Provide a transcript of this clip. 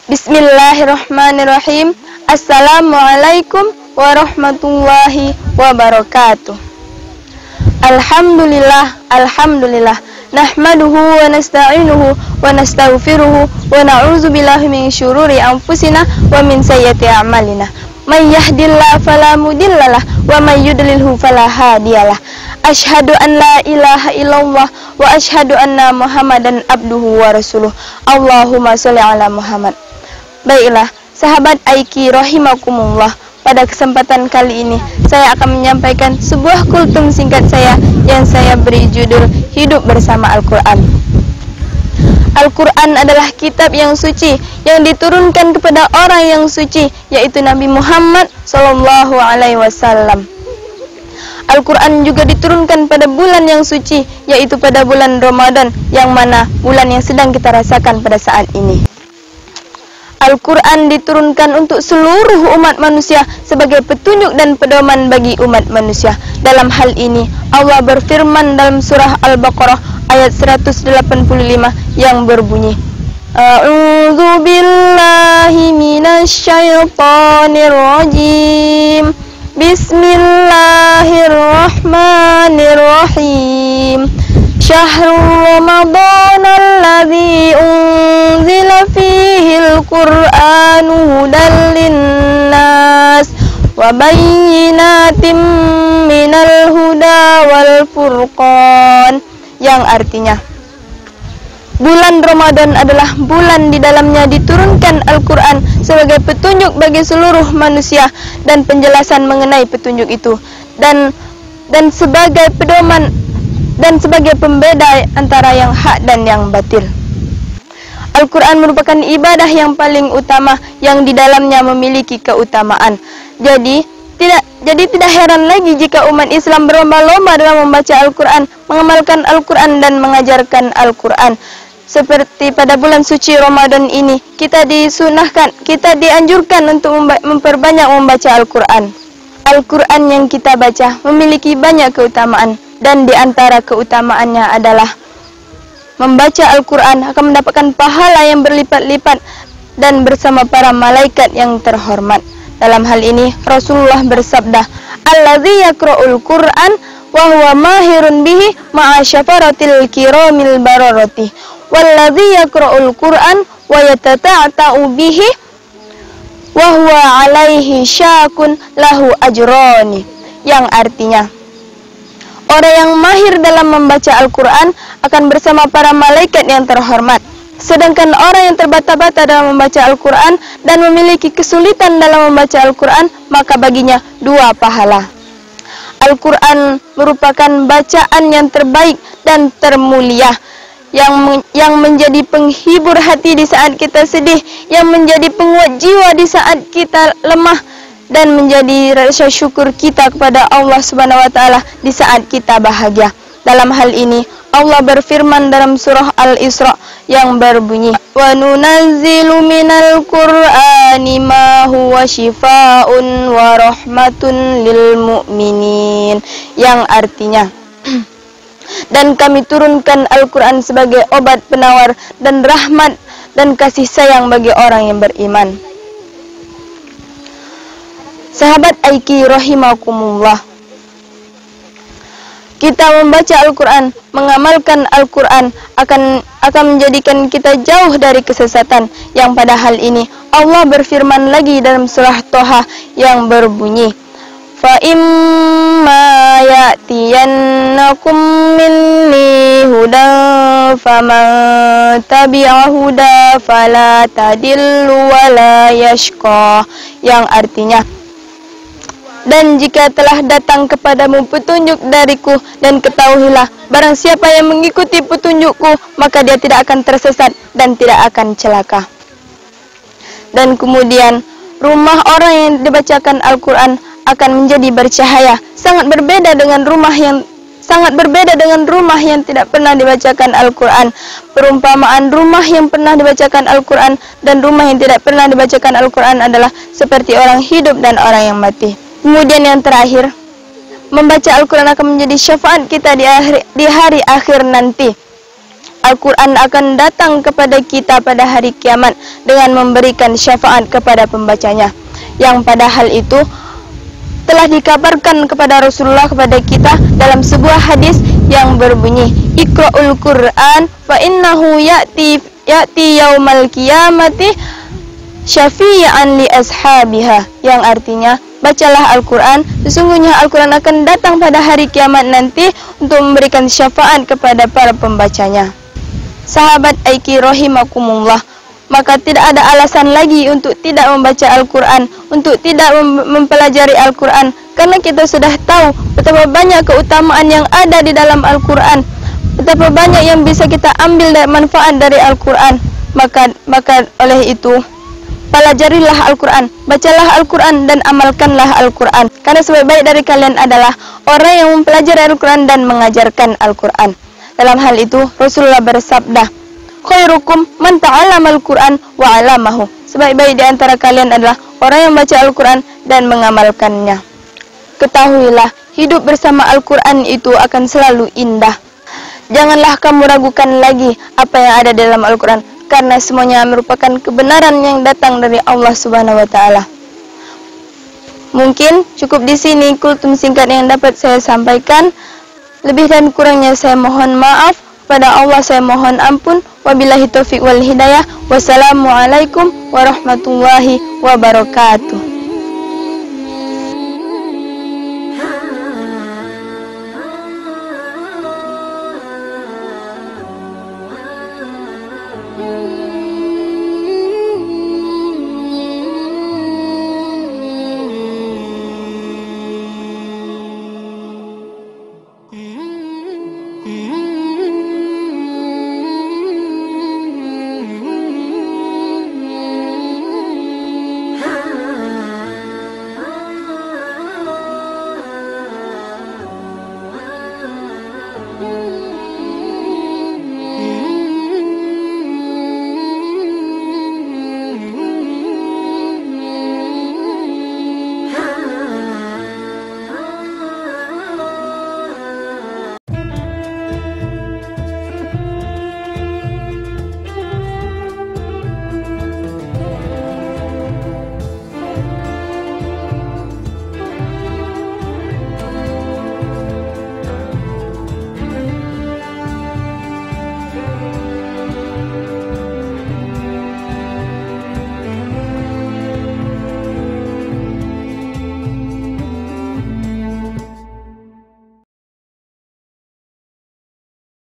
Bismillahirrahmanirrahim. Assalamualaikum warahmatullahi wabarakatuh. Alhamdulillah. Nahmaduhu wa nasta'inuhu wa nastaghfiruhu wa na'udzu billahi min syururi anfusina wa min sayyiati a'malina. May yahdihillahu fala mudhillalah wa may yudlilhu fala hadiyalah. Asyhadu an la ilaha illallah wa asyhadu anna Muhammadan abduhu wa rasuluh. Allahumma sholli ala Muhammad. Baiklah, sahabat Aiki rahimakumullah. Pada kesempatan kali ini saya akan menyampaikan sebuah kultum singkat saya yang saya beri judul Hidup Bersama Al-Quran. Al-Quran adalah kitab yang suci yang diturunkan kepada orang yang suci, yaitu Nabi Muhammad SAW. Al-Quran juga diturunkan pada bulan yang suci, yaitu pada bulan Ramadan, yang mana bulan yang sedang kita rasakan pada saat ini. Al-Quran diturunkan untuk seluruh umat manusia sebagai petunjuk dan pedoman bagi umat manusia. Dalam hal ini, Allah berfirman dalam surah Al-Baqarah ayat 185 yang berbunyi, A'udzu billahi minasyaitonir rajim. Bismillahirrahmanirrahim. Syahrul Ramadan alladzi unzila fihil Qur'anu hudan linnas wa bayyinatin minal huda wal furqan, yang artinya bulan Ramadan adalah bulan di dalamnya diturunkan Al-Quran sebagai petunjuk bagi seluruh manusia dan penjelasan mengenai petunjuk itu dan sebagai pedoman dan sebagai pembeda antara yang hak dan yang batil. Al-Quran merupakan ibadah yang paling utama yang di dalamnya memiliki keutamaan. Jadi tidak heran lagi jika umat Islam berlomba-lomba dalam membaca Al-Quran, mengamalkan Al-Quran dan mengajarkan Al-Quran. Seperti pada bulan suci Ramadan ini, kita dianjurkan untuk memperbanyak membaca Al-Quran. Al-Quran yang kita baca memiliki banyak keutamaan, dan di antara keutamaannya adalah membaca Al-Quran akan mendapatkan pahala yang berlipat-lipat dan bersama para malaikat yang terhormat. Dalam hal ini Rasulullah bersabda, Allazi yaqra'ul Qur'an wa huwa mahirun bihi ma'a syafaratil kiramil bararati wallazi yaqra'ul Qur'an wa yatata'ta'u bihi wa huwa alaihi syakun lahu ajrani, yang artinya orang yang mahir dalam membaca Al-Quran akan bersama para malaikat yang terhormat. Sedangkan orang yang terbata-bata dalam membaca Al-Quran dan memiliki kesulitan dalam membaca Al-Quran, maka baginya 2 pahala. Al-Quran merupakan bacaan yang terbaik dan termulia, yang menjadi penghibur hati di saat kita sedih, yang menjadi penguat jiwa di saat kita lemah, dan menjadi rasa syukur kita kepada Allah Subhanahu wa taala di saat kita bahagia. Dalam hal ini Allah berfirman dalam surah Al-Isra yang berbunyi, wa nunazzilu minal Qur'ani ma huwa syifaa'un wa rahmatun lil mu'minin, yang artinya dan kami turunkan Al-Quran sebagai obat penawar dan rahmat dan kasih sayang bagi orang yang beriman. Sahabat Aiki rahimakumullah, kita membaca Al-Quran, mengamalkan Al-Quran akan menjadikan kita jauh dari kesesatan, yang pada hal ini Allah berfirman lagi dalam surah Toha yang berbunyi, fa imma ya'tiyannakum minni hudan faman tabi'a huda fala tadillu wa la yashqa, yang artinya dan jika telah datang kepadamu petunjuk dariku, dan ketahuilah, barang siapa yang mengikuti petunjukku, maka dia tidak akan tersesat dan tidak akan celaka. Dan kemudian, rumah orang yang dibacakan Al-Quran akan menjadi bercahaya, sangat berbeda dengan rumah yang tidak pernah dibacakan Al-Quran. Perumpamaan rumah yang pernah dibacakan Al-Quran dan rumah yang tidak pernah dibacakan Al-Quran adalah seperti orang hidup dan orang yang mati. Kemudian yang terakhir, membaca Al-Quran akan menjadi syafaat kita di hari akhir nanti. Al-Quran akan datang kepada kita pada hari kiamat dengan memberikan syafaat kepada pembacanya, yang pada hal itu telah dikabarkan kepada Rasulullah kepada kita dalam sebuah hadis yang berbunyi, Iqra'ul Qur'an fa innahu ya'ti yaumal qiyamati syafi'an li ashabiha, yang artinya, bacalah Al-Quran, sesungguhnya Al-Quran akan datang pada hari kiamat nanti untuk memberikan syafaat kepada para pembacanya. Sahabat Aiki rahimakumullah, maka tidak ada alasan lagi untuk tidak membaca Al-Quran, untuk tidak mempelajari Al-Quran, karena kita sudah tahu betapa banyak keutamaan yang ada di dalam Al-Quran, betapa banyak yang bisa kita ambil dari manfaat dari Al-Quran. Maka oleh itu, pelajarilah Al-Quran, bacalah Al-Quran, dan amalkanlah Al-Quran, karena sebaik-baik dari kalian adalah orang yang mempelajari Al-Quran dan mengajarkan Al-Quran. Dalam hal itu, Rasulullah bersabda, khairukum man ta'allamal Qur'an wa 'allamahu. Sebaik-baik di antara kalian adalah orang yang baca Al-Quran dan mengamalkannya. Ketahuilah, hidup bersama Al-Quran itu akan selalu indah. Janganlah kamu ragukan lagi apa yang ada dalam Al-Quran, karena semuanya merupakan kebenaran yang datang dari Allah Subhanahu wa taala. Mungkin cukup di sini kultum singkat yang dapat saya sampaikan. Lebih dan kurangnya saya mohon maaf. Pada Allah saya mohon ampun. Wabillahi taufiq wal hidayah. Wassalamualaikum warahmatullahi wabarakatuh.